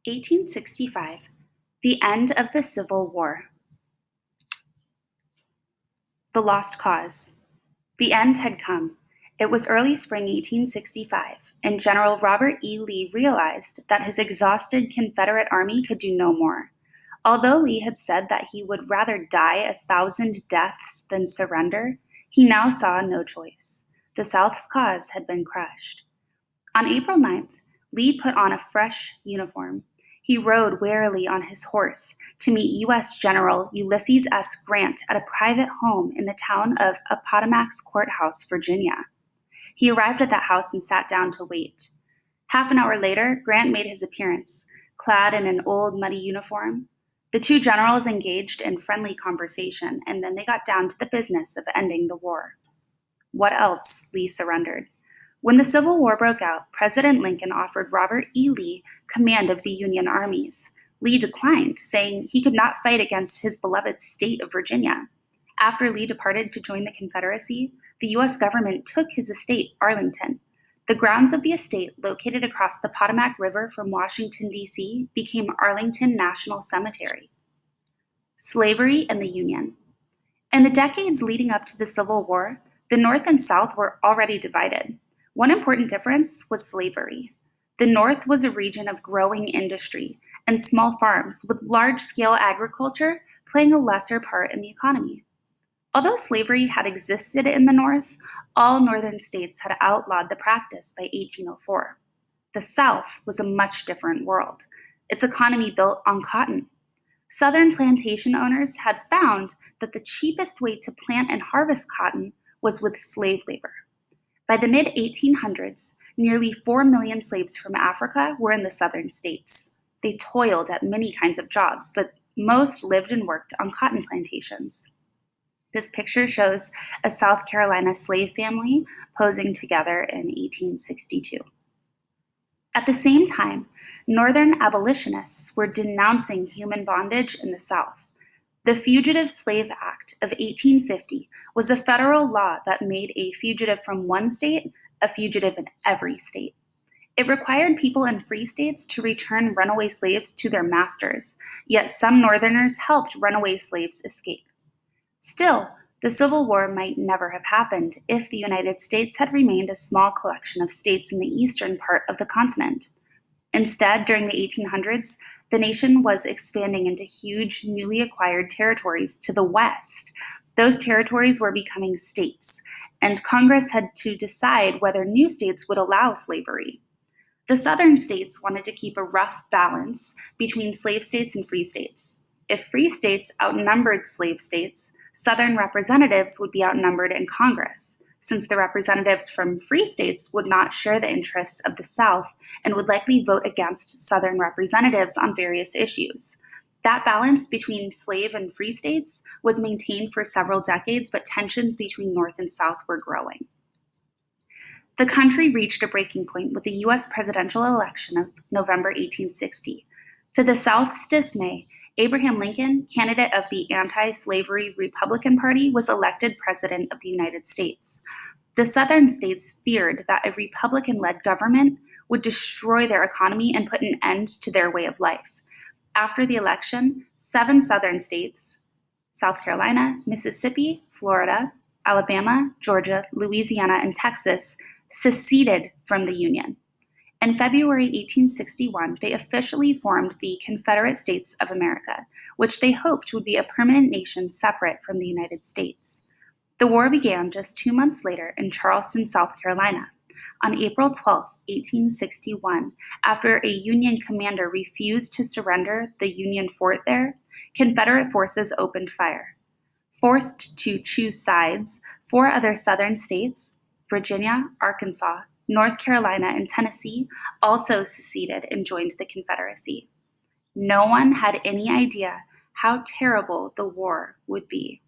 1865, the end of the Civil War. The Lost Cause. The end had come. It was early spring 1865, and General Robert E. Lee realized that his exhausted Confederate army could do no more. Although Lee had said that he would rather die 1,000 deaths than surrender, he now saw no choice. The South's cause had been crushed. On April 9th, Lee put on a fresh uniform. He rode warily on his horse to meet U.S. General Ulysses S. Grant at a private home in the town of Appomattox Courthouse, Virginia. He arrived at that house and sat down to wait. Half an hour later, Grant made his appearance, clad in an old, muddy uniform. The two generals engaged in friendly conversation, and then they got down to the business of ending the war. What else? Lee surrendered. When the Civil War broke out, President Lincoln offered Robert E. Lee command of the Union armies. Lee declined, saying he could not fight against his beloved state of Virginia. After Lee departed to join the Confederacy, the U.S. government took his estate, Arlington. The grounds of the estate, located across the Potomac River from Washington, D.C., became Arlington National Cemetery. Slavery and the Union. In the decades leading up to the Civil War, the North and South were already divided. One important difference was slavery. The North was a region of growing industry and small farms, with large-scale agriculture playing a lesser part in the economy. Although slavery had existed in the North, all northern states had outlawed the practice by 1804. The South was a much different world, its economy built on cotton. Southern plantation owners had found that the cheapest way to plant and harvest cotton was with slave labor. By the mid-1800s, nearly 4 million slaves from Africa were in the southern states. They toiled at many kinds of jobs, but most lived and worked on cotton plantations. This picture shows a South Carolina slave family posing together in 1862. At the same time, Northern abolitionists were denouncing human bondage in the South. The Fugitive Slave Act of 1850 was a federal law that made a fugitive from one state a fugitive in every state. It required people in free states to return runaway slaves to their masters, yet some Northerners helped runaway slaves escape. Still, the Civil War might never have happened if the United States had remained a small collection of states in the eastern part of the continent. Instead, during the 1800s, the nation was expanding into huge, newly acquired territories to the west. Those territories were becoming states, and Congress had to decide whether new states would allow slavery. The southern states wanted to keep a rough balance between slave states and free states. If free states outnumbered slave states, southern representatives would be outnumbered in Congress, since the representatives from free states would not share the interests of the South and would likely vote against Southern representatives on various issues. That balance between slave and free states was maintained for several decades, but tensions between North and South were growing. The country reached a breaking point with the U.S. presidential election of November 1860. To the South's dismay, Abraham Lincoln, candidate of the anti-slavery Republican Party, was elected president of the United States. The southern states feared that a Republican-led government would destroy their economy and put an end to their way of life. After the election, 7 southern states, South Carolina, Mississippi, Florida, Alabama, Georgia, Louisiana, and Texas, seceded from the Union. In February 1861, they officially formed the Confederate States of America, which they hoped would be a permanent nation separate from the United States. The war began just 2 months later in Charleston, South Carolina. On April 12, 1861, after a Union commander refused to surrender the Union fort there, Confederate forces opened fire. Forced to choose sides, 4 other southern states, Virginia, Arkansas, North Carolina, and Tennessee, also seceded and joined the Confederacy. No one had any idea how terrible the war would be.